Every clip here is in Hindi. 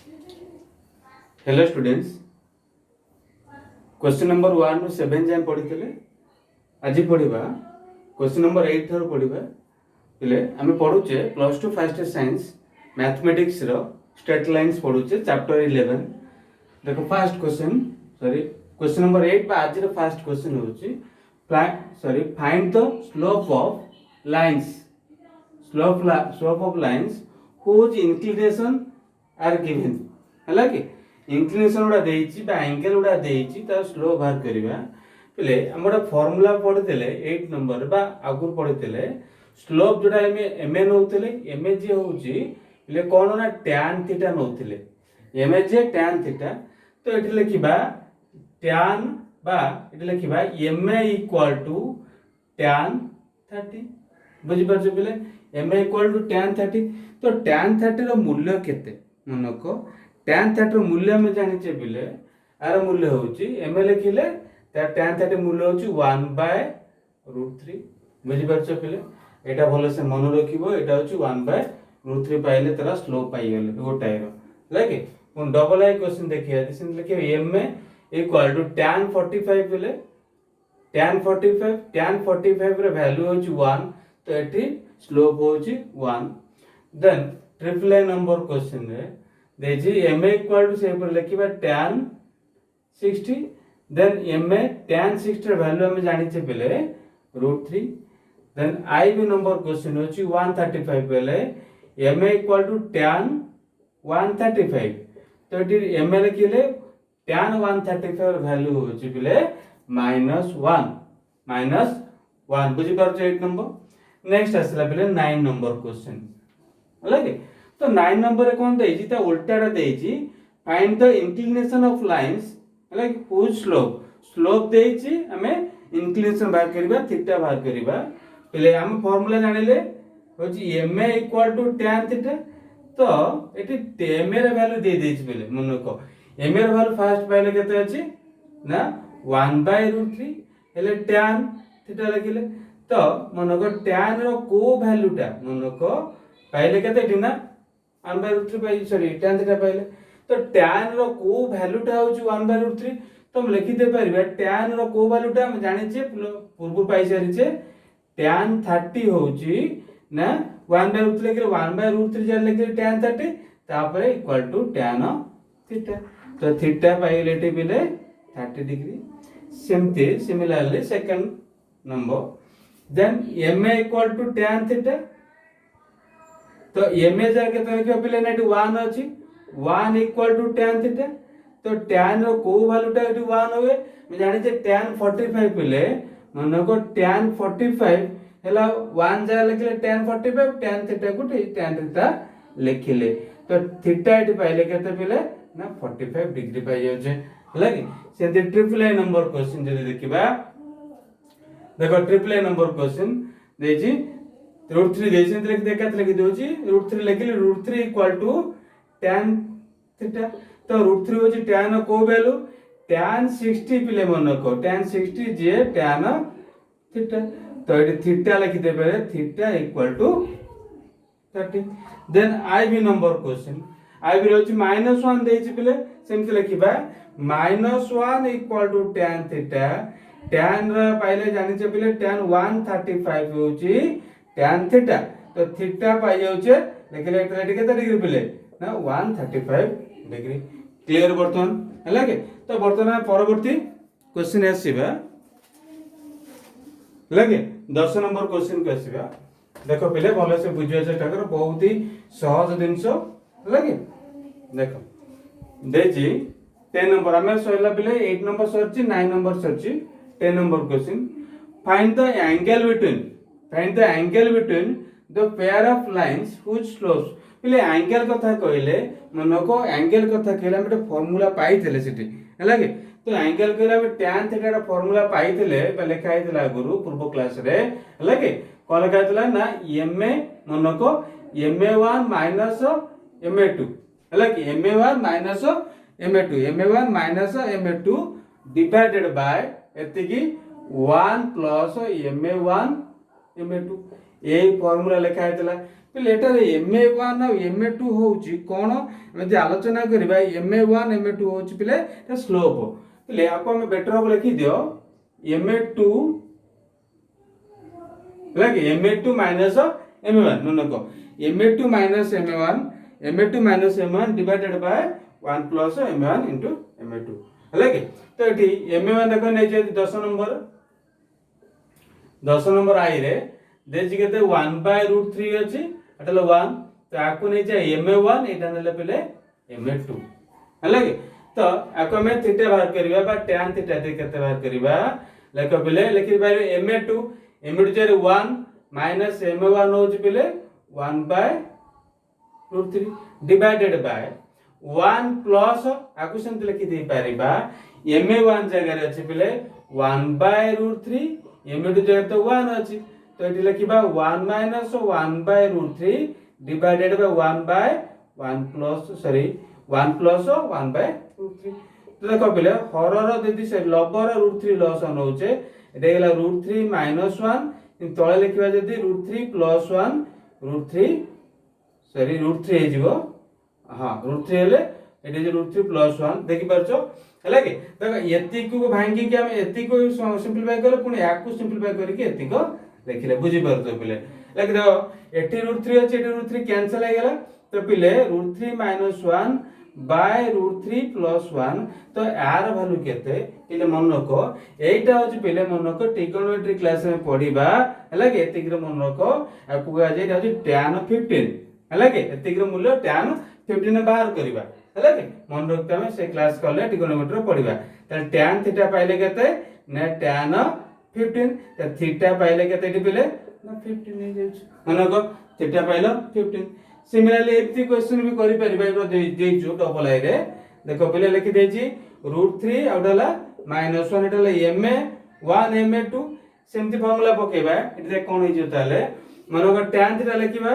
हेलो स्टूडेंट्स, क्वेश्चन नंबर 1 रु 7 जाए पढ़ी आज पढ़ा क्वेश्चन नंबर 8 थर पढ़ा पे आम पढ़ुचे +2 फर्स्ट साइंस मैथमेटिक्स रो स्ट्रेट लाइन्स पढ़ुचे चैप्टर 11। देखो फर्स्ट क्वेश्चन क्वेश्चन नंबर 8 आज फर्स्ट क्वेश्चन होची find the slope of lines slope of lines whose inclination are given है कि इंक्लिनेशन गुड़ा देइछि बा एंगल गुड़ा देइछि ता स्लोप बाहर करबा पले हम गोटा फार्मूला पढितले 8 नंबर बा आगुर पढितले स्लोप जोटा एम नउतले एम जे होउछि पले कोन ना tan थीटा नउतले एम जे tan थीटा तो एठी लिखिबा tan बा एठी लिखिबा एम इक्वल टू tan 30 बुझि परछ पले एम इक्वल टू tan 30 तो tan 30 रो मूल्य केते मनको tan 30 मूल्य में जानिचे बिले आर मूल्य होउची एम लिखिले tan 30 मूल्य होउची 1/√3 बुझि परछ पिले एटा भलो से मन रखिबो एटा होउची 1/√3 पाइले तरा स्लोप पाइ गेले गोटाय रो लागे उन डबल आई क्वेश्चन देखिया दिसन लिखे एम इक्वल टू tan 45 बिले tan 45 रे वैल्यू होउची 1 तो एठी स्लोप होउची 1। Then triple I number question रे देजी एम इक्वल टू से ऊपर लिखिबा tan 60 देन एम tan 60 रे वैल्यू हम जानि छे पले √3 then I V number question होची 135 पले एम इक्वल टू tan 135 तो इटी एम लिखिले tan 135 रे वैल्यू होची पले -1 बुझि परछ 8 नंबर। नेक्स्ट आसला पले 9 नंबर क्वेश्चन अलगे तो 9 नंबर रे कोन देइछि ता उल्टाटा देइछि find the inclination of lines like whose slope देइछि हमें इंक्लिनेशन बाहर करबा थीटा बाहर करबा पहिले हम फार्मूला जानिले होछि m equal to tan theta तो एटी m रे वैल्यू दे देइछि पहिले मनको m रे वैल्यू फर्स्ट पाइले केते अछि ना 1/√3 हेले tan थीटा लिखिले तो मनको tan रो को वैल्यूटा मनको पाइले केते एटी ना 1/√3 पाइ सॉरी tan थीटा पाइले तो tan रो को वैल्यूटा होची 1/√3 तो हम लिखि दे परबे tan रो को वैल्यूटा हम जानि छे पूर्व पाइ सारि छे tan 30 होची ना 1/√3 लेके 1/√3 जे लेके tan 30 तापर इक्वल टू tan थीटा तो थीटा पाइले टी बिले 30 डिग्री सेमते similarly second number then m equal to tan theta तो m जाके तो लिखो पिले नेट 1 अछि 1 इक्वल टू tan थीटा तो tan रो को वैल्यूटा एटी 1 होवे मैं जानि जे tan 45 पिले मनको tan 45 हैला 1 जा लिखले tan 45 tan थीटा गुटे tan थीटा लिखिले तो थीटा एटी पाइले केते पिले ना 45 डिग्री पाइ जाउ छे लागी से ट्रिपल आई नंबर क्वेश्चन जदी देखिबा देखो ट्रिपल आई नंबर क्वेश्चन देजी √3 देशन लिख देखा लिखि दोची √3 लिखिले √3 इक्वल टू tan थीटा तो √3 होची tan को वैल्यू tan 60 पिले मनको tan 60 जे tan थीटा तो एटी थीटा लिखि देबे theta equal to 30 then I V number question I V होची -1 देची पिले सेमति लिखिबा -1 equal to tan theta tan रा पाइले जानि छे पिले tan 135 होची tan थीटा तो थीटा पाइ जाउ छे लेकिन एटा केते डिग्री पिले ना 135 डिग्री क्लियर वर्तमान हला के तो वर्तमान परवर्ती क्वेश्चन आसीबा लगे 10 नंबर क्वेश्चन को आसीबा देखो पहले भलो से बुझियो चेष्टा करो बहुत ही सहज जिंस लगे देखो देजी 10 नंबर हमें सोइला पहले 8 नंबर सरची 9 नंबर सरची 10 number question find the angle between the pair of lines which slopes पहले एंगल कथा कहले मनको एंगल कथा कहले हम फार्मूला पाइथिले सिटी हला के तो एंगल कहले हम tan थीटा रा फार्मूला पाइथिले लिखा आइथिला गुरु पूर्व क्लास रे हला के कोन लिखा आइथिला ना ma मनको ma1 ma2 हला के ma1 ma2 डिवाइडेड बाय एतिकी 1 प्लस ma1 ma2 ए फार्मूला लिखा आइथिला पिले एटार MA1 और MA2 होउची कोन एमति आलोचना करबा MA1 MA2 होउची पिले एटा स्लोप पिले आपको हम बेटर अब लिखि दियो MA2 लागे MA2 माइनस MA1 नको MA2 minus MA1 divided by 1 plus MA1 into MA2 लागे तो एठी MA1 देखो नै जे 10 नंबर आई रे देछि केते 1/√3 अछि एटले 1 तो आको नै जे MA1 एटा नेले पले MA2 लागे तो आको में थीटा बाहर करबा बा tan थीटा दे केते बाहर करबा लेको पले लिखि पारे MA2 जे 1 माइनस MA1 होछि पले 1/√3 डिवाइडेड बाय 1 प्लस आको सेंत लिखि दे पारिबा MA1 जगह रे अछि पले 1/√3 MA2 जगह तो 1 अछि तो एटी लिखिबा 1 माइनस 1/√3 डिवाइडेड बाय 1 प्लस 1/√3 तो देखो पले हरर यदि से लबर √3 लॉस होउचे एटा गेला √3 माइनस 1 तळे लिखिबा जदी √3 प्लस 1 √3 हे जिवो हां √3 हेले एटा जे √3 प्लस 1 देखि परछो हला के देखो एति को भांगी के हम एति को सिंपलीफाई करे पुनी याकू सिंपलीफाई करके एति को लिखिले बुझी परछो पिले लाइक देखो एटी √3 अछि एटी √3 कैंसिल हो गेला तो पिले √3 माइनस 1 बाय √3 प्लस 1 तो यार वैल्यू केते पिले मन रखो एटा होची पिले मन रखो ट्रिगोनोमेट्री क्लास में पढिबा हला के एति के मन रखो आपको आ जे होची tan 15 हला के एति के मूल्य tan 15 बाहर करबा हला के मन रखते हम से क्लास करले ट्रिगोनोमेट्री पढिबा त tan थीटा पाइले केते ने tan 15 त थीटा पाइले केते पिले ना 15 हे जाउछ मन रखो थीटा पाइलो 15 सिमिलरली एति क्वेश्चन भी करि परिबा एरो देइछु डबल आई रे देखो पहिले लिखि देछि √3 आउडला -1 एटला MA1 MA2 सेमति फार्मूला पकेबा एति देख कोन हिजो ताले मनोक tan थीटा लिखिबा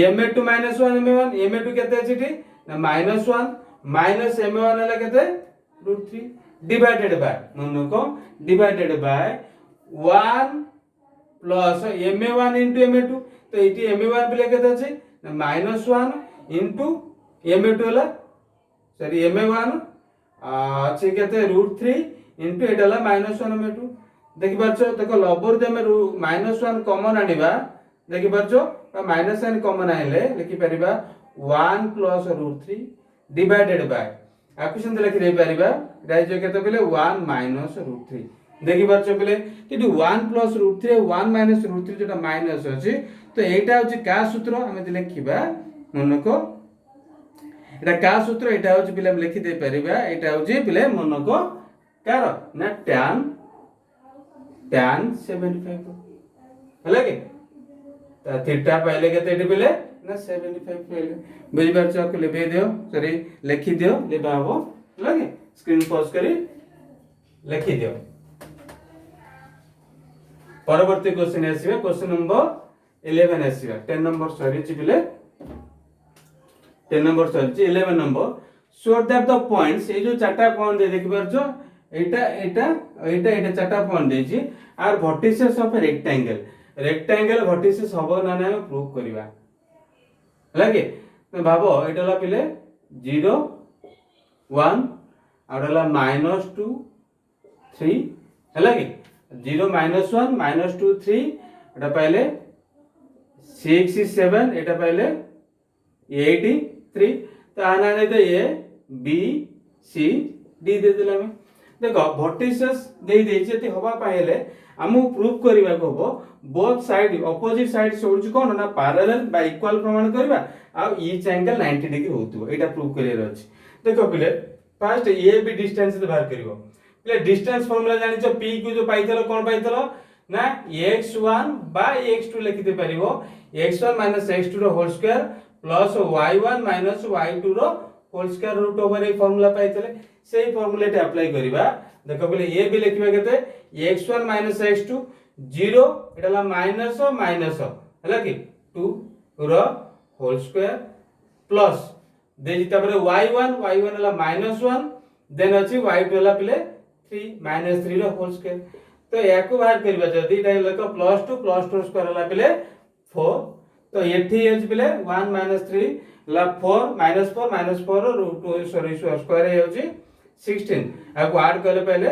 MA2 -1 MA2 केते अछि ठी ना -1 माइनस MA1 हला केते √3 डिवाइडेड बाय मनोक divided by 1 plus MA1 into MA2 तो एटी MA1 पिले केते अछि -1 into MA2 हला सॉरी MA1 अछि केते √3 into एटला -1 MA2 देखि परछो देखो लबर जे हम -1 कॉमन आनिबा देखि परछो -1 कॉमन आइले लिखि परिबा 1 प्लस √3 डिवाइडेड बाय आकु संत लिखि दे परिबा राइजो केते पिले 1 माइनस √3 देखि परछो पिले कि 1 प्लस √3 1 माइनस √3 जेटा माइनस अछि तो एटा होची का सूत्र हमें लिखिबा मनको एटा का सूत्र एटा होची पिले हम लिखि दे परिबा एटा होची पिले मनको कार ना tan 75 हला के त थीटा पहले केते एटी पिले ना 75 पहले बुझि परछ को लेबे दियो सॉरी लिखि दियो लेबा हो हला के स्क्रीन पॉज करी लिखि दियो परवर्ती क्वेश्चन आसीबा क्वेश्चन नंबर 11 आसीबा 10 नंबर सॉरी छि पिले 10 नंबर सॉरी छि 11 number show that the points A जो चारटा पॉइंट दे देखि परछो एटा चारटा पॉइंट दे छि are vertices of rectangle vertices हबो ना ना प्रूव करबा लागे तो भाबो एटाला पिले 0 1 आडला -2 3 हला के 0 -1 -2 3 एटा पहले 6 7 एटा पहले 8 3 तो आना नहीं तो ए बी सी डी दे दिला में देखो वर्टिसेस दे दे जेति हवा पाएले हमु प्रूव करबा को हो बोथ साइड ऑपोजिट साइड सोच कोन ना पैरेलल बा इक्वल प्रमाण करबा आ ईच एंगल 90 डिग्री होतु एटा प्रूव करियर अछि देखो पिले फर्स्ट ए बी डिस्टेंस दे बाहर करिवो पिले डिस्टेंस फार्मूला जानि छ p को जो पाइतलो कोन पाइतलो ना x1 बाय x2 लिखि दे परिवो x1 x2 रो whole square plus y1 y2 रो होल स्क्वायर रूट ओवर ए फार्मूला पाइतले सेही फार्मूला टे अप्लाई करिबा देखो पहिले ए बी लिखिबा केते x1 x2 0 एटाला माइनस हला कि 2 रो होल स्क्वायर प्लस देजी तापर y1 हला -1 देन अछि y2 हला पिले 3 -3 रो होल स्क्वायर तो याको बाहर करबा जदी एटा लको +2 स्क्वायर हला पिले 4 तो एठी एज बिले 1 -3 ला 4 -4 रूट सॉरी स्क्वायर हे होची 16 आ को ऐड करले पहले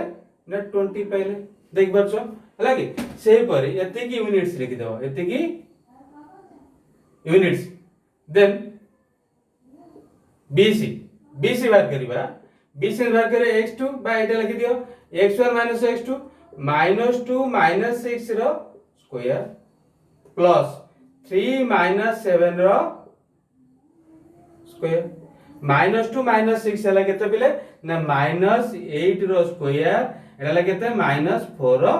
ना 20 पहले देख परछो हला कि सेही परी एते की यूनिट्स लिखि देबो एते की यूनिट्स देन BC बात करिबा BC बात करे x2 बा एटा लिखि दियो x1 - x2 -2 - 6 रो स्क्वायर प्लस 3 - 7 रो स्क्वायर -2 - 6 हला केते पिले ना -8 रो स्क्वायर एटा ला केते -4 रो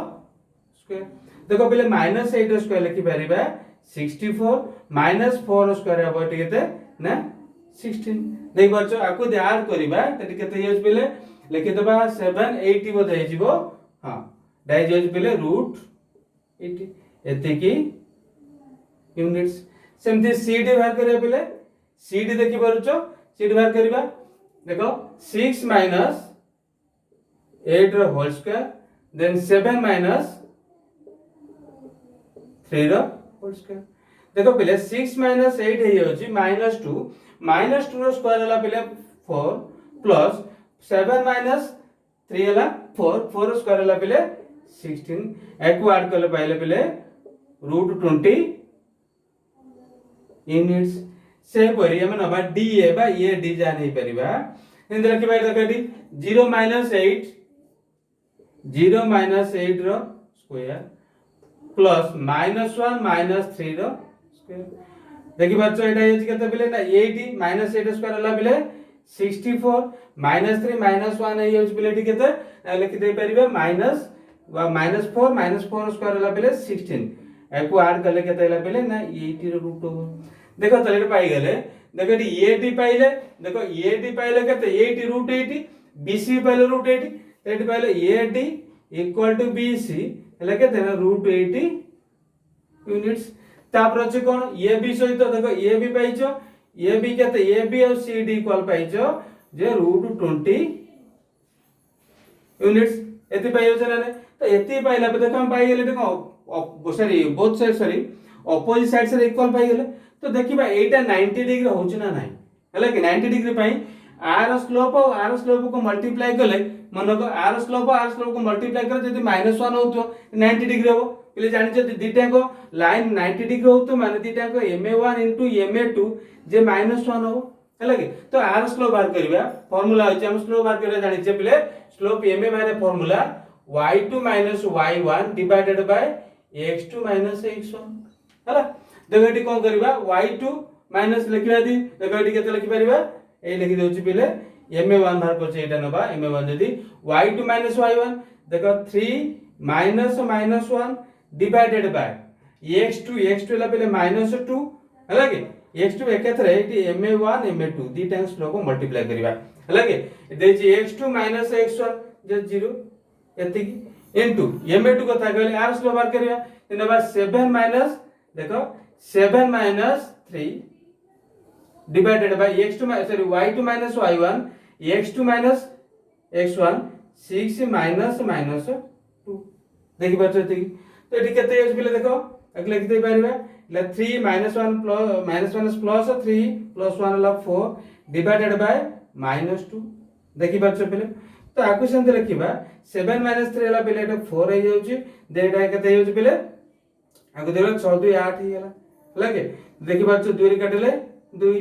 स्क्वायर देखो पिले -8 रो स्क्वायर लिखि परिबा 64 -4 रो स्क्वायर हबो एटी केते ना 16 देख परछो आकु ऐड करिबा तटी केते यूज पिले लिखि दबा 7 80 बद हे जिवो हां डाइ यूज पिले रूट 80 एते की यूनिट्स सेमती CD बाहर करिया पिले CD देखि परछो CD बाहर करिबा देखो 6 - 8 रो होल स्क्वायर देन 7 - 3 रो होल स्क्वायर देखो पिले 6 - 8 हे होची -2 -2 रो स्क्वायर हला पिले 4 प्लस 7 - 3 हला 4 रो स्क्वायर हला पिले 16 एको ऐड करले पाइले पिले रूट 20 यूनिट्स से परी हम नबा DA बा AD जान हे परिबा इंदर के बाय देखडी 0 - 8 रो स्क्वायर प्लस -1 - 3 रो स्क्वायर देखि बच्चो एटा एज केते पिले ना 80 -8 स्क्वायर हला पिले 64 -3 -1 ए यूज पिले केते लिखि दे परिबे -4 स्क्वायर हला पिले 16 एको ऐड करले केते हला पिले ना 80 रो रूट देखो तले पाई गेले देखो एटी AD पाइले देखो AD पाइले केते 80 रूट 80 BC पाइले रूट 80 एटी पाइले AD इक्वल टू BC हला केते ना रूट 80 यूनिट्स तापर अछि कोन AB सहित देखो AB पाइछो AB केते AB और CD इक्वल पाइछो जे रूट 20 यूनिट्स एति पाइयो छना ने तो एति पाइला पे देखो हम पाइ गेले देखो sorry both side sorry opposite side से इक्वल पाइ गेले तो देखिबा एटा 90 डिग्री होउछ ना नाही हला कि 90 डिग्री पई r स्लोप और r स्लोप को मल्टीप्लाई करले मन को r स्लोप को मल्टीप्लाई कर जदी -1 होतो 90 डिग्री हो पहिले जानि छ दिटा को लाइन 90 डिग्री होतो माने दिटा को ma1 ma2 जे -1 हो हला कि तो r स्लोप बाहर करबा फार्मूला होय हम स्लोप बाहर करे जानि छ पहिले स्लोप ma माने formula y2 - y1 divided by x2 - x1 हला देखो एटी कोन करबा y2 माइनस लिखिबा दी देखो एटी केते लिखि परिबा ए लिखि दोछि पिले ma1 बाहर करछ एटा नबा ma1 जदी y2 - y1 देखो 3 -1 डिवाइडेड बाय x2 ला पहिले -2 हला कि x2 एकथरे एटी ma1 ma2 दी टाइम्स स्लोप को मल्टीप्लाई करबा हला कि देछि x2 - x1 जे 0 एति इनटू ma2 कथा कहले r स्लोप बाहर करबा नबा 7 देखो 7 - 3 divided by x2 sorry y2 - y1 x2 - x1 6 - 2 देखि बात होती तो एटी केते एज बिले देखो अगले लिख दे पारिबा ले 3 -1 प्लस 3 प्लस 1 ला 4 डिवाइडेड बाय -2 देखि बात पिले तो आकु संते लिखिबा 7 - 3 ला पिले एटा 4 हे जाउची देटा केते हे जाउची पिले आकु देलो 6 2 8 हे गेला लगे देखि बात 2 रे काटले 2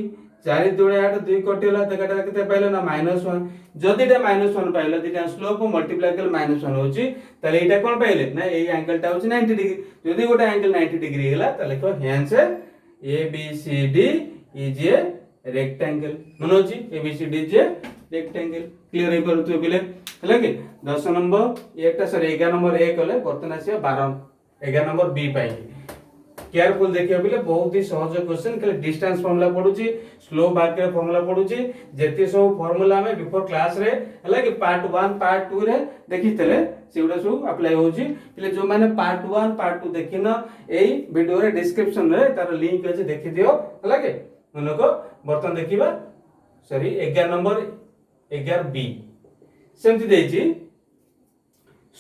4 2 8 2 कटेला देखटा केते पाइलो ना -1 जदिटा -1 पाइलो दिटा स्लोप को मल्टीप्लाई कर -1 होची तले एटा कोन पाइले ना ए एंगल टा होची 90 डिग्री जदि गोटा एंगल 90 डिग्री हेला तले को hence ABCD is a rectangle मनोजी ABCD is a rectangle clear हे परतु बिले लगे 10 नंबर एकटा सॉरी 11 नंबर ए कले बर्तन आसी 12 11 नंबर बी पाई केयरफुल देखियो बिले बहुत ही सहज क्वेश्चन खाली डिस्टेंस फार्मूला पढुची स्लो बार फार्मूला पढुची जेते सब फार्मूला में बिफोर क्लास रे हला कि पार्ट 1 पार्ट 2 रे देखितले सेउडा सब अप्लाई होची पिले जो माने पार्ट 1 पार्ट 2 देखिनो एई वीडियो रे डिस्क्रिप्शन रे तार लिंक अछि देखि दियो हला के मनको बर्तन देखिबा सॉरी 11 नंबर 11 बी सेमति देछि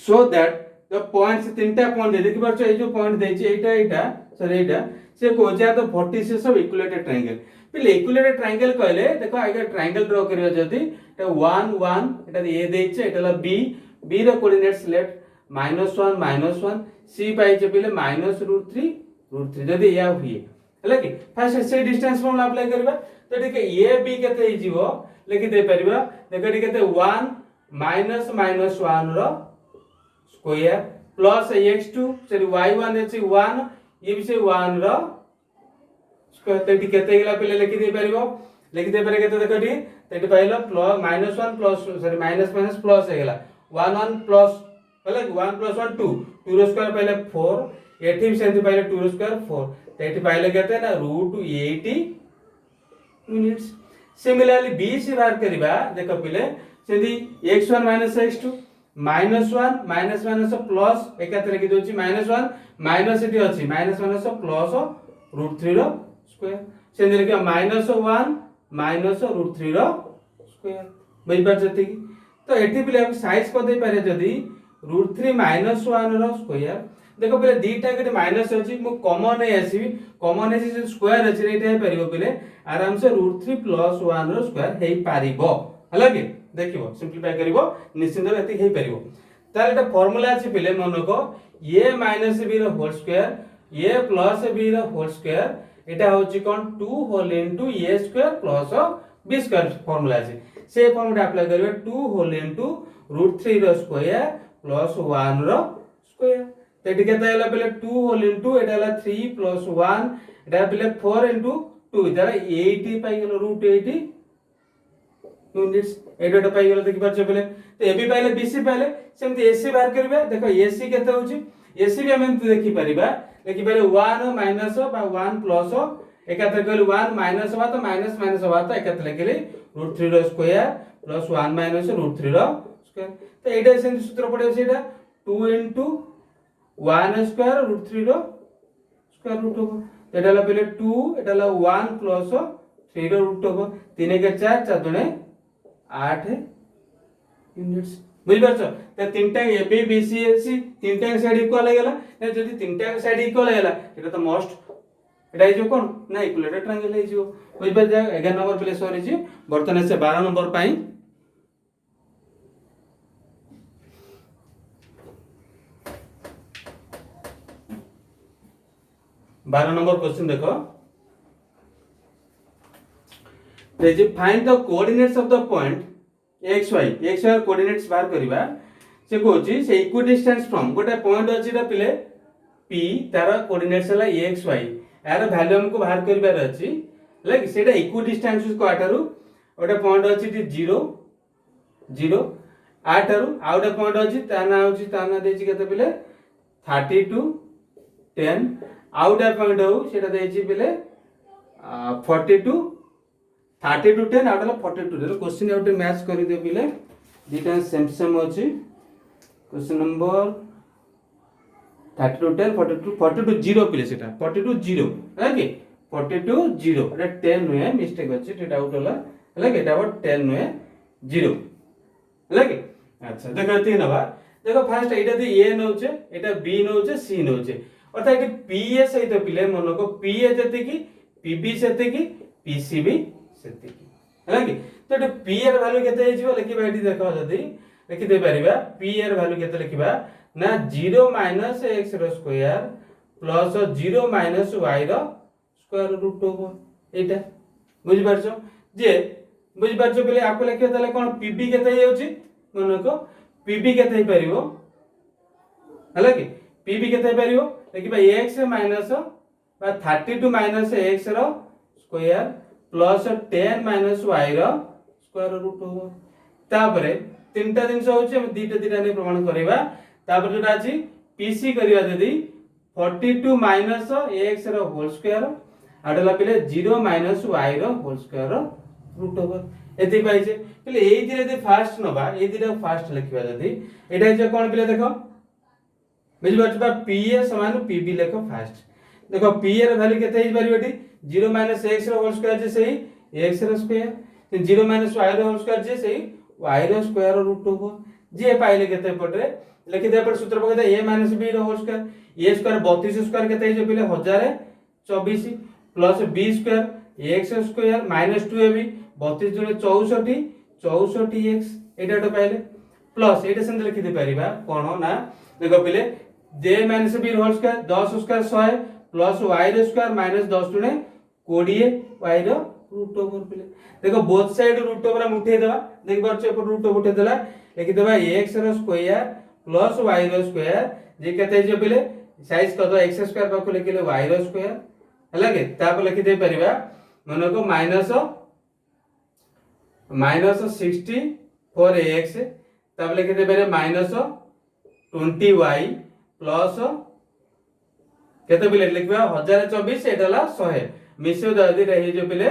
सो दैट द पॉइंट्स तीनटा पॉइंट देखि परछो ए जो पॉइंट देछि एटा सॉरी एटा से कहूँ तो वर्टिसेस ऑफ इक्विलेटरल ट्रायंगल पिले इक्विलेटरल ट्रायंगल कहले देखो आगे ट्रायंगल ड्रा करियो जदी 1 1 एटा ए देइछे एटा बी बी रो कोऑर्डिनेट्स लेफ्ट -1 सी पाइछे पिले -√3 जदी या हुए हला कि फर्स्ट से डिस्टेंस फॉर्मूला अप्लाई करबा तो ठीक है ए बी केते हि जीवो लिखि दे परबा देखो ठीक केते 1 -1 रो square plus x2 sorry y1 अछि 1 ये भी से 1 रो स्क्वायर तो ठीक केते गेला पिले लिखि दे परबो लिखि दे परे केते देखो ठीक तेटी पाइलो plus -1 plus sorry minus minus plus हे गेला 1 1 प्लस पहले 1 + 1 2 2 रो स्क्वायर पहले 4 एठी भी सेंति पहले 2 रो स्क्वायर 4 तेटी पाइले केते ना √80 यूनिट्स सिमिलरली बी से बाहर करबा देखो पिले सेंति x1 - x2 -1 minus minus plus एकातरे की दोची -1 माइनस एटी अछि माइनस माइनस प्लस √3 रो स्क्वायर सेंति लिखा -1 माइनस √3 रो स्क्वायर बुझ पार जति तो एठी पिले हम साइज को दे पारे जदी √3 - 1 रो स्क्वायर देखो पहले दीटा के माइनस अछि मु कॉमन है आसीबी कॉमन है जे स्क्वायर अछि एटा हे परिबो पहले आराम से √3 + 1 रो स्क्वायर हे पारिबो हला कि देखिबो सिंपलीफाई करिवो निश्चित एति हे परिबो ताले एटा फार्मूला अछि पहले मनको a - b row whole square a + b row whole square एटा होछि कोन 2 whole into a square plus b square formula अछि से फार्मूला अप्लाई करिवे 2 होल इनटू √3 रो स्क्वायर प्लस 1 रो स्क्वायर तेटी केता हला पहले 2 होल इनटू एटा हला 3 + 1 एटा पहले 4 इनटू 2 इधर 80 पाई गेलो √80 यूनिट्स एटा पाई गेलो देखि परछ पहले तो एबी पाइले बीसी पाइले सेमति एसी बाहर करबे देखो एसी केते होची एसी भी हम देखि परिबा देखि पहले 1 माइनस बा 1 प्लस एकातर कहल 1 माइनस बा तो माइनस माइनस बा तो एकातर लिखले √3 रो स्क्वायर प्लस 1 माइनस √3 रो स्क्वायर तो एटा सेमति सूत्र पड़े सेटा 2 इनटू 1 स्क्वायर √3 रो स्क्वायर रूट हो एटा ला पहले 2 एटा ला 1 प्लस 3 रो रूट हो 3 के 4 4 दुने 8 यूनिट्स बुझ परछ त तीनटा ए बी बी सी सी तीनटा के साइड इक्वल गेला ने जदी तीनटा के साइड इक्वल गेला एटा तो मोस्ट एटा जो कोन ना इक्विलेटरल ट्रायंगल हे जो बुझ पर जा 11 नंबर प्लेस सॉरी जी वर्तमान से 12 नंबर पाई 12 नंबर क्वेश्चन देखो find the coordinates of the point x y coordinates बाहर करबा से कहूची से इक्विडिस्टेंस फ्रॉम गोटे पॉइंट अछि ता पिले p तार कोऑर्डिनेट्स हला एक्स वाई यार वैल्यू हमको बाहर करबार अछि लाइक सेटा इक्विडिस्टेंस को आटारू गोटे पॉइंट अछि 0 0 आटारू आ गोटे पॉइंट अछि ता ना देछि केते पिले 32 10 आ गोटे पॉइंट हो सेटा देछि पिले 42 32 10 आउटला 42 रे क्वेश्चन आउट मैच करि दे पिले दिटा सेम सेम अछि क्वेश्चन नंबर 32 10 42 0 पिले सेटा 42 0 है कि 42 0 एटा 10 नुए मिस्टेक अछि एटा डाउट होला है कि एटा 10 नुए 0 है कि अच्छा देखो तीन नबा देखो फर्स्ट एटा दे ए नउचे एटा बी नउचे सी नउचे अर्थात एटा पी ए सहित पिले मन को पी ए जते की पीबी सेते की पीसी भी सेते की है कि तो एटा पी एर वैल्यू केते हे जिवो लिखिबा एटी देखो जदी लिखि दे परिबा पी एर वैल्यू केते लिखिबा ना 0 माइनस x रो स्क्वायर प्लस 0 माइनस y रो स्क्वायर रूट हो एटा बुझ परछो जे बुझ परछो पहिले आपको लिखियो तले कोन pb केते हे होची मन को pb केते हे परिबो हला कि pb केते हे परिबो लिखिबा x माइनस बा 32 माइनस x रो स्क्वायर प्लस 10 माइनस y रो स्क्वायर रूट हो तापरे तीनटा दिन होची हम दीटा ने प्रमाण करबा तापर जोटा अछि pc करिया जदी 42 माइनस x रो होल स्क्वायर आडला पिले 0 माइनस y रो होल स्क्वायर रूट हो एति पाइजे पिले एई दिरे दे फास्ट नबा एई दिरे फास्ट लिखबा जदी एटा जे कोन पिले देखो बुझि बा pa समान pb लेखो फास्ट देखो p एर वैल्यू केते हे परिबेटी 0 माइनस x रो होल स्क्वायर जे सही x रो स्क्वायर 0 माइनस y रो होल स्क्वायर जे सही y रो स्क्वायर रूट हो जे पाइले केते पटरे लिखि दे पर सूत्र पके a - b row whole square a square 32 square केते हे जो पिले 1000 24 plus b square x square minus 2ab 32 दुणे 64 64 एक्स एटा तो पाइले प्लस एटा सेंत लिखि दे परिबा कोन ना देखो पहिले जे minus B whole square 10 square 100 plus y रो स्क्वायर माइनस 10 दुणे 20 y रो रूट ओवर पहिले देखो बोथ साइड रूट ओवर हम उठे देबा देख परछे पर रूट ओवर उठे देला लिखि देबा x रो स्क्वायर प्लस y रो स्क्वायर जे कते जे पहिले साइज कतो x स्क्वायर पाको लिखिले y रो स्क्वायर हला के तापर लिखि दे परिबा मन को माइनस 60 फॉर x तब लिखि दे परिबा माइनस 20y प्लस केते पहिले लिखबा 1024 एटाला 100 मिसो दादी रही जो पहिले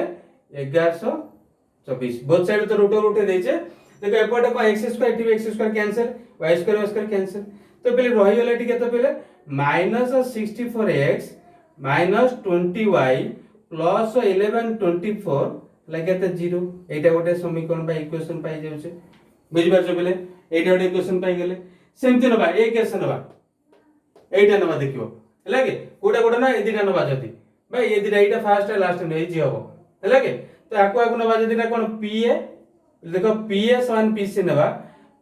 1124 बोथ साइड तो रूट ओवर उठे देछे देखो एपटे को x square T x square cancel y square cancel तो पहिले रही गेले टी केते पहिले minus 60 for x minus 20y plus 1124 लगेते 0 एटा गोटे समीकरण बा इक्वेशन पाई जाउछे बुझि परछो पहिले एटा गोटे इक्वेशन पाई गेले सेमति नबा ए केस नबा एटा नबा देखियो हला के कोडा कोडा ना एदिटा नबा जति भाई एदिटा एटा फर्स्ट है लास्ट में इजी हबो हला के तो आको आको नबा जतिटा कोन pa देखो pa समान pc नबा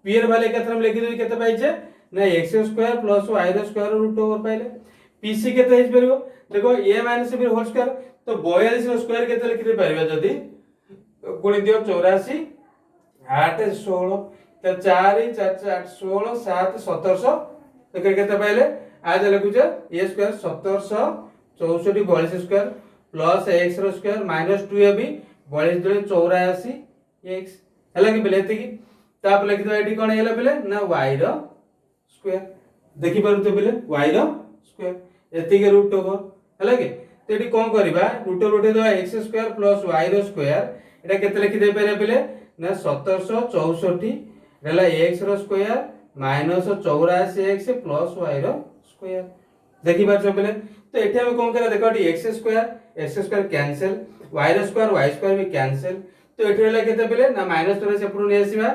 p र वैल्यू केतरम लिखि देबी केते पाइछे ना x स्क्वायर प्लस y रो स्क्वायर रूट ओवर पाइले pc केते हिज परबो देखो a minus b whole square तो 42 रो स्क्वायर केते लिखि दे परबा जदी गुणी दियो 84 8 16 तो 4 4 8 16 7 1700 तो केते पाइले आज लिखुचे a square 1700 64 42 square plus x row square minus 2ab 42 दुणे 84 x हला कि बेले एति ताप लिखि दो एटी कोन हेला बेले ना y रो स्क्वायर देखि परु तो बेले y रो स्क्वायर एति के रूट ओवर हला कि तो एटी कोन करबा रूट ओवर उठे दो x स्क्वायर प्लस y रो स्क्वायर एटा केते लिखि दे पारे बेले ना 1764 रेला x रो square minus 84x plus y रो स्क्वायर देखि परछो बेले तो एठी हम कोन करा देखो एटी x स्क्वायर कैंसिल y रो स्क्वायर भी कैंसिल तो एठी होला केते बेले ना माइनस 84 पुरो ने आसीबा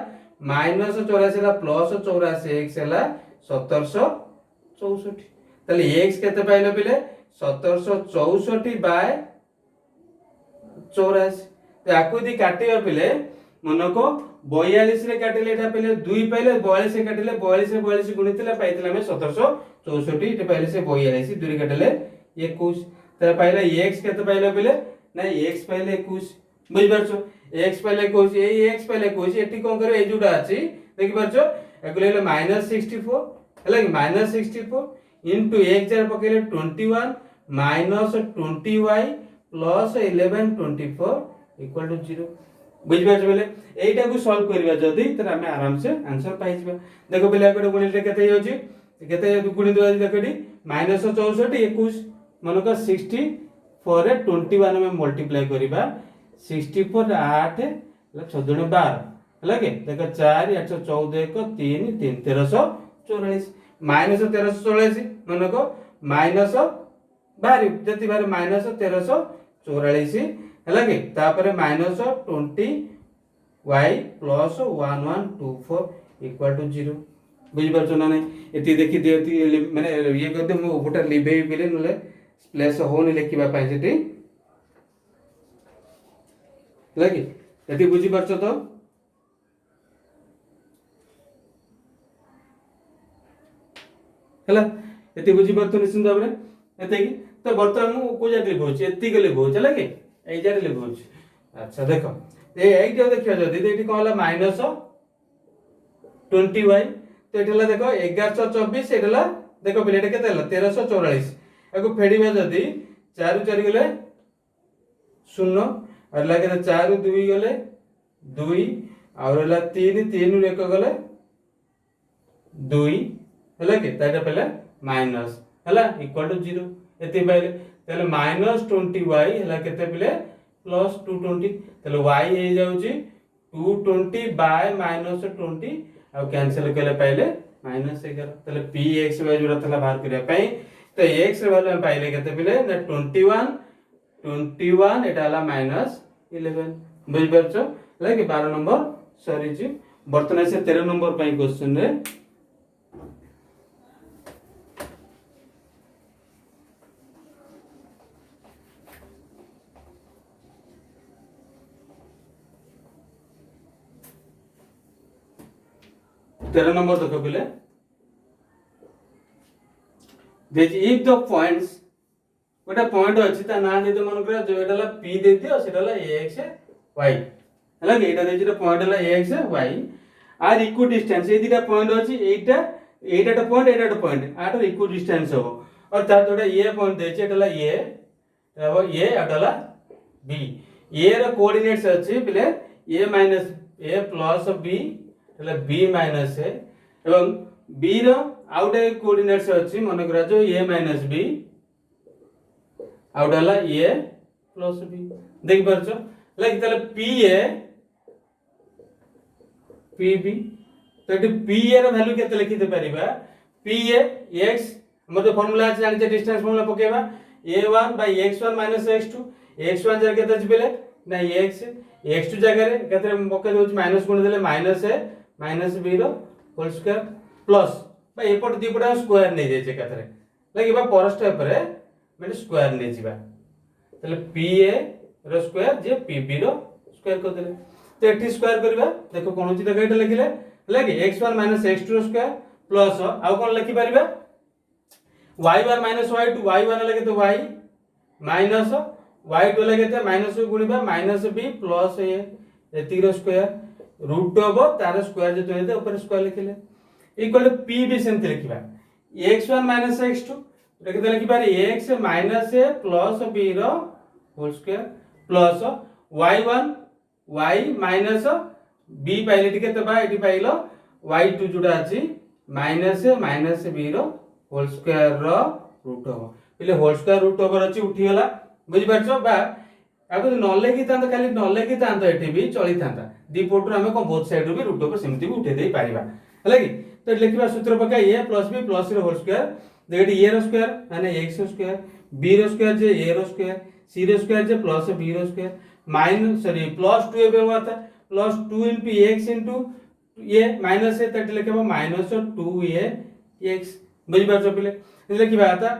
माइनस 84 ला प्लस 84x हला 1764 तले x केते पाइलो बेले 1764 बाय 84 तो आकु दी काटिबा बेले मनको 42 रे काटिले एटा पहिले 2 पाइले 42 रे काटिले 42 रे 42 गुणितले पाइतले हम 1764 एटा पहिले से 42 2 रे काटिले 21 त पाइले x केते पाइले पहिले ना x पाइले 21 बुझि परछो x पाइले 21 ए x पाइले 21 एठी कोन करे ए जुडा अछि देखि परछो एकले माइनस 64 हला कि माइनस 64 इनटू x जार पकेले 21 minus 20y plus 1124 equal to 0 बुझि परछो बेले एटा को सॉल्व करबा जदी त हम आराम से आंसर पाइ जिबा देखो बेले एकड गुणिले केते होछि केते गुणि दो देखडी माइनस 64 21 मन का 60 4 21 में मल्टीप्लाई करबा 64 8 14 12 हला के देखो 4 8 14 1 3 3 1344 माइनस 1344 मन को माइनस बारी जति बार माइनस 1344 हला के तापर minus 20 y plus 1124 equal to 0 बुझि परछो ना नै एति देखि देती माने ये कर दे मो गोटा लिबे बेले नले प्लेस होनी लिखिबा पाइ जेति लगी एति बुझि परछो तो हला एति बुझि परतो निश्चित भाबरे एति तो बर्तमान मु को जाति लिखोछि एति के लिखोछि हला के एई जाति लिखोछि अच्छा देखो ए एइटा देखियो जदी एति कहला माइनस 20y तो एठला देखो 1124 एठला देखो पहिले एटा केते हला 1344 एको फेडिबा जदी 4 4 गेले 0 और लागे 4 2 गेले 2 और हला 3 3 रे एको गेले 2 हला के ताटा पहिले माइनस हला इक्वल टू 0 एति पाइले तले माइनस 20y हला केते पहिले प्लस 220 तले y हे जाउची 220 बाय माइनस 20 आ कैंसिल केले पाइले माइनस 11 तले px वाय जोरा तला बाहर करिया पई तो x रे वैल्यू हम पाइले केते पहिले ना 21 एटा हला माइनस 11 बुझि परछो लागे 12 नंबर सॉरी जी वर्तमान से 13 नंबर पई क्वेश्चन रे 13 नंबर देखो पिले इफ द पॉइंट्स गोटे पॉइंट अच्छी ता ना दे मन कर जो एटा पी दे दियो सेटा एक्स वाई है एटा दे पॉइंट है एक्स वाई आर इक्व डिस्टेंस ये दुटा पॉइंट अच्छी एटा point Etah point are इक्व distance हम और तार जोटा ए पॉइंट देछि एटा ए एटा बी ए रो कोऑर्डिनेट्स अच्छी पिले ए माइनस ए प्लस बी बी माइनस ए एवं बी रो आउटे कोऑर्डिनेट्स अच्छी मन करा जो ए माइनस बी आउटा ए प्लस बी देख पारछ लाइक ताले पी ए पी बी तो ये पी ए रो वैल्यू केते लिखि दे परिबा पी ए x हमर जो फार्मूला আছে জানি যে distance ফার্মুলা পকেবা a1 x1 x2 x1 জায়গা কেতে আছে বেলে না x x2 জায়গা রে কেতে পকে দउछ माइनस गुण देले माइनस b रो होल स्क्वायर प्लस बा एपट दीपटा स्क्वायर नै जाय छै केते लाइक बा पर स्टेप रे मैंने स्क्वायर नै जिबा तले pa रो स्क्वायर जे pb रो स्क्वायर कर देले तो एठी स्क्वायर करबा देखो कोन होची देखो एटा लिखिले लागे x1 x2 रो स्क्वायर प्लस आ कोन लिखि परिबा y1 y2 y1 लगे तो y माइनस y2 लगे तो माइनस गुणिबा माइनस b प्लस a एती रो स्क्वायर रूट ऑफ तार स्क्वायर जे तो ऊपर स्क्वायर लिखिले इक्वल p भी सेंते लिखिबा x1 x2 केते लिखि पारे x minus a plus b row whole square plus y1 y minus b पाइले टिके तो बा एटी पाइलो y2 जुडा अछि माइनस b रो whole square rho root over पहिले होल स्क्वायर रूट ओवर अछि उठी गला बुझि परछो बा आगो न लेखि तांत खाली न लेखि तांत एठी भी चली तांता दी पोटर हमें को बोथ साइड रो भी रूट ओवर सेमति भी उठे देई पारिबा हला की तो लिखिबा सूत्र पका a + b + रो होल स्क्वायर देखि a रो स्क्वायर माने x रो स्क्वायर b रो स्क्वायर जे a रो स्क्वायर c रो स्क्वायर जे plus b row square minus sorry plus 2 a हुआ था plus 2 x a minus a तट लिखबा माइनस 2a x बुझि पाछो पहिले लिखिबा था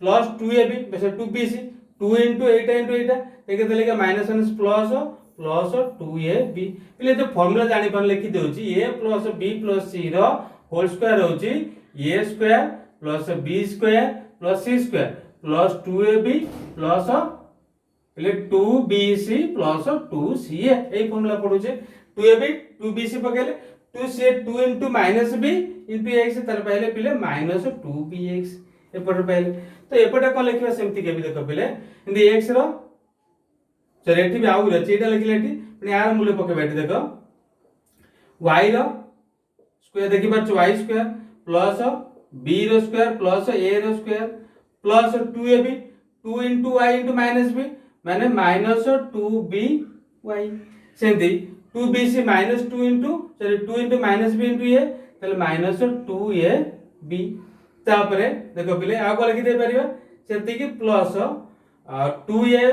प्लस 2ab बेसे 2bc 2 8 8 एके त लिखा माइनस प्लस प्लस 2ab पहिले तो फार्मूला जानि पर लिखि देउची a + b + c row whole स्क्वायर होची a square + b square + c square plus 2ab plus पहिले 2bc + 2ca एई फार्मूला पडुचे 2ab 2bc पकेले 2c 2 - b * x तर पहिले पिले -2bx एपट पहिले तो एपट को लिखिबा सेमति के भी देखो पहिले इंदी x रो सॉरी एठी भी आउ रची एटा लिखले एठी पण यार मूल्य पकेबा एठी देखो y रो स्क्वायर देखि पाछ y square plus b row square plus a row square plus 2ab 2 * y * b माने -2by सेमति 2bc -2 sorry 2 * -b * a तले -2ab तापरे देखो पिले आ को लिखि दे परिबा सेति कि प्लस 2a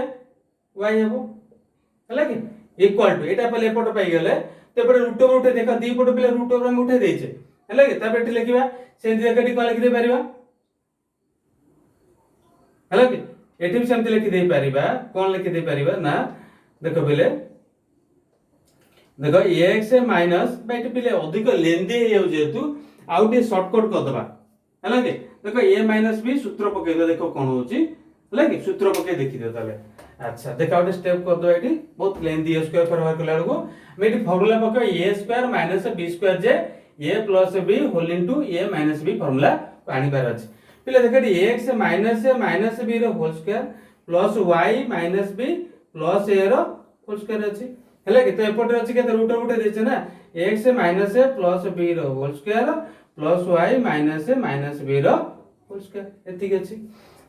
y हेबो हला कि इक्वल टू एटा पहिले एपट पाई गेले ते परे रूट ओवर उठे देखो दी पट पिले रूट ओवर हम उठे देइछे हला कि तापरे एठी लिखिबा सेति देखो एठी को लिखि दे परिबा हला कि एठी भी सेमति लिखि दे परिबा कोन लिखि दे परिबा ना देखो पिले देखो x माइनस बैठ पिले अधिक लेंदी हे हो जेतु आउटे शॉर्टकट कर दबा हला कि देखो a - b सूत्र पके दो देखो कोन होची हला कि सूत्र पके देखि दो ताले अच्छा देखो आउटे स्टेप कर दो एठी बहुत लेंदी a स्क्वायर पर वर्क लाडको मेठी फार्मूला पके a स्क्वायर - b स्क्वायर जे a + b whole into a - b formula पानी बार अछि पिले देखो x - a - b row whole square plus y - b plus a root whole square अछि हला कि तो एपट अछि के रूट ओवर उठे देछ ना x - a plus b row whole square plus y - a - b row whole square एति के अछि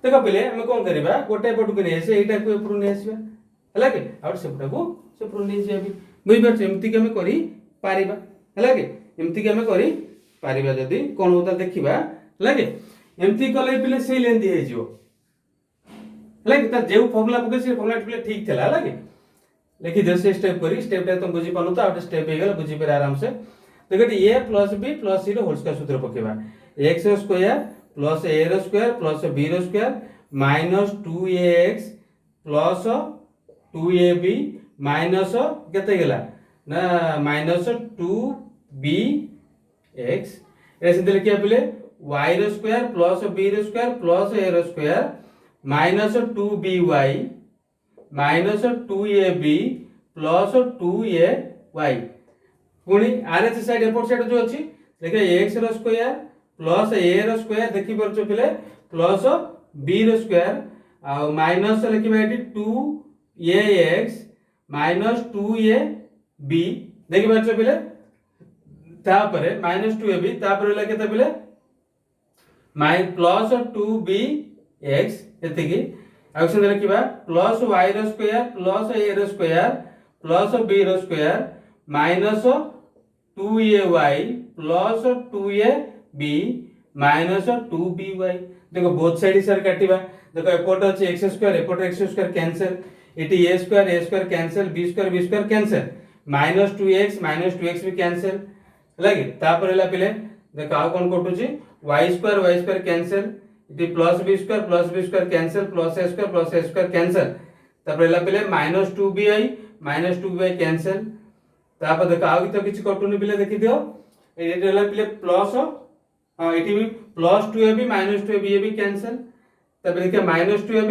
देखो पहिले हम कोन करबा गोटे पट को नै एसे एटा को ऊपर नै आसीबा हला कि और सेपटा को सेपर नै जेबी बुझि पर एमति के हम करी पारिबा हला कि एमति के हम करी पारिबा जदी कोन होता देखिबा हला कि एमति कले पहिले से लेंदी हे जिवो हला कि त जेउ फार्मूला पके से फार्मूला पहिले ठीक थला हला कि लिखि दे से स्टेप करी स्टेप टा तुम बुझी पानु त आउट स्टेप हे गेल बुझी पर आराम से देखो a + b + c row whole square सूत्र पकेबा x row square plus a row square plus b row square -2ax plus 2ab minus केते गेला ना -2b एक्स एटा सेते लिखिया पिले y रो square plus b row square plus a row square minus 2by minus 2ab plus 2ay पुणी आरएच साइड एपट साइड जो अछि देखिए x row square plus a row square देखि परछो पिले प्लस b रो स्क्वायर आ माइनस लिखिबा एटी 2ax माइनस 2ab देखि परछो पिले तापरे माइनस 2ab तापरे होला केते पिले माइ प्लस 2bx एते की आउसन लिखिबा प्लस y रो square plus a row square plus b row square minus 2ay plus 2ab minus 2by देखो बोथ साइड सर काटिबा देखो एपोर्ट अछि x स्क्वायर एपोर्ट x स्क्वायर कैंसिल एटी a square cancel b square cancel minus 2x भी कैंसिल लगे तापर हला पिले देखो आ कोन कटुची y स्क्वायर कैंसिल इति plus b square cancel plus a square cancel तापर हला पिले माइनस 2by कैंसिल तापर देखो आ तो किछ कटुनी पिले देखि दियो एटी हला पिले प्लस एटी भी प्लस 2ab माइनस 2ab ये भी कैंसिल तापर देखिए माइनस 2ab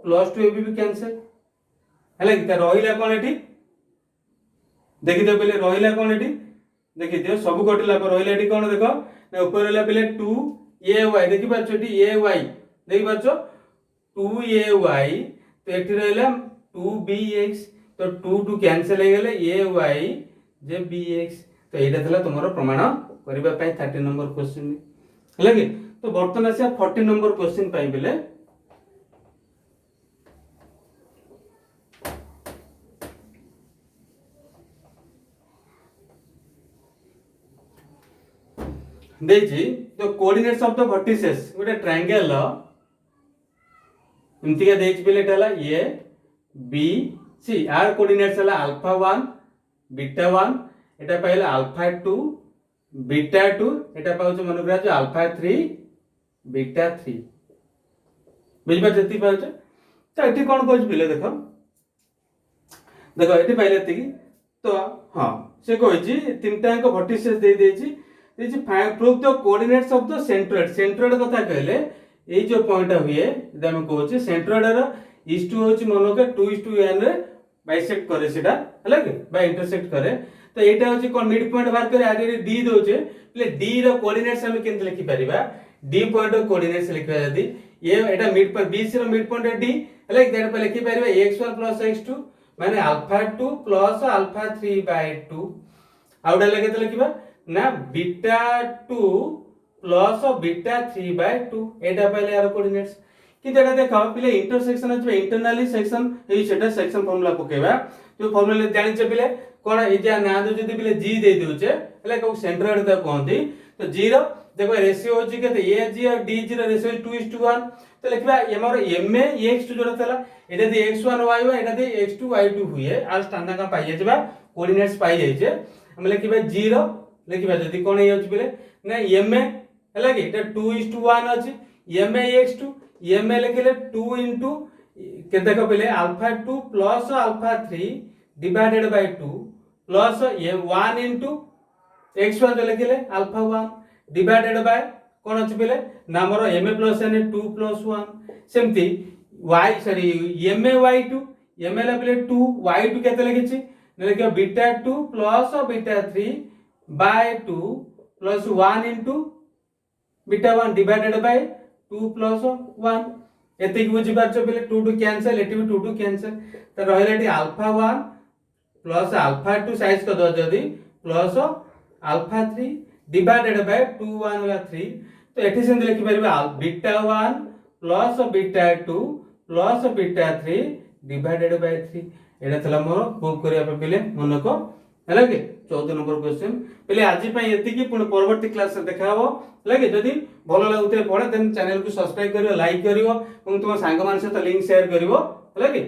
प्लस 2ab भी कैंसिल हला कि रहिला कोन एटी देखि दियो पिले रहिला कोन एटी देखि दियो सब कटिला पर रहिला एटी कोन देखो ना ऊपर हला पिले 2ay देखि पाछो एटी ay देखि पाछो 2ay तो एटी रहिला 2bx तो 2 कैंसिल हो गेले ay जे bx तो एटा थला तुमरो प्रमाण करबा पई 30 नंबर क्वेश्चन हला कि तो वर्तमान से 40 नंबर क्वेश्चन पाई बेले देजी तो कोऑर्डिनेट्स ऑफ द वर्टिसेस गोटे ट्रायंगल इमतिका देज बेले एटा हला a b c are coordinates हला अल्फा 1 बीटा 1 एटा पाइला अल्फा 2 बीटा 2 एटा पाउछ मन करा जो अल्फा 3 बीटा 3 बुझबा जति पाउछ तो एठी कोन कहछ बिले देखो देखो एठी पाइले एति तो हां से कहछि तीनटा को वर्टिसेस दे देछि देछि prove the coordinates of the centroid centroid कथा कहले ए जो पॉइंट हुए जे हम कहछि सेंट्रोइड रो इस टू होछि मन के 2:n रे बाइसेक्ट करे सेटा हला के बा इंटरसेक्ट करे तो एटा होछि कोन मिड पॉइंट बाहर करे आगे डी दोचे प्ले डी रो कोऑर्डिनेट्स हम केन लिखि परिबा डी पॉइंट रो कोऑर्डिनेट्स लिखबा जदी ये एटा मिड पर बी सी रो मिड पॉइंट डी हला के देर पर लिखि परिबा x1 + x2 माने अल्फा 2 + अल्फा 3/2 आउडा लगे तो लिखिबा ना बीटा 2 प्लस बीटा 3/2 एटा पहले यार कोऑर्डिनेट्स कि जेटा देखा पिले इंटरसेक्शन अछि इंटरनली सेक्शन एई सेटा सेक्शन फार्मूला पकेबा जो फार्मूला जानि छ पिले कोन ए जे ना दो जदी पिले g दे दोचे हले को सेंट्रोइड द कहंती तो g रो देखो रेशियो होची केते ag और dg रो रेशियो 2:1 तो लिखबा हमर ma x2 जोड़ा तला एटा दे x1 y1 एटा दे x2 y2 हुए आ स्टैंडर्ड का पाइ जेबा कोऑर्डिनेट्स पाइ जाय छे हम लिखबा g रो लिखबा जदी कोन हे होची पिले ना ma हला कि एटा 2:1 अछि ma x2 ma लिखले 2 into के देखो पहले alpha 2 plus alpha 3 divided by 2 plus ये 1 into x1 जो लिखले अल्फा 1 डिवाइडेड बाय कोन अछि पहले ना हमर ma प्लस n 2 + 1 सेमति y sorry ma y2 ma लेबले 2 y2 केते लिखिछि लिखो beta 2 plus beta 3 by 2 plus 1 into beta 1 divided by 2 + 1 एते की बुझि पाछो पहले 2 2 कैंसिल एटी भी 2 2 कैंसिल तो रहले eighty alpha 1 plus alpha 2 size को दो जदी प्लस अल्फा 3 डिवाइडेड बाय 2 1 वाला 3 तो एटी से लिखि परबा beta 1 plus beta 2 plus beta 3 divided by 3 एटा थला मोर प्रूव करिया पे पहले मन को हला के 14 नंबर क्वेश्चन पहले आज पई एति की पुन परवर्ती क्लास से देखाबो लगे जदी भलो लागुते पड़े देन चैनल को सब्सक्राइब करियो लाइक करियो और तुम सांग मान से लिंक शेयर करियो हला के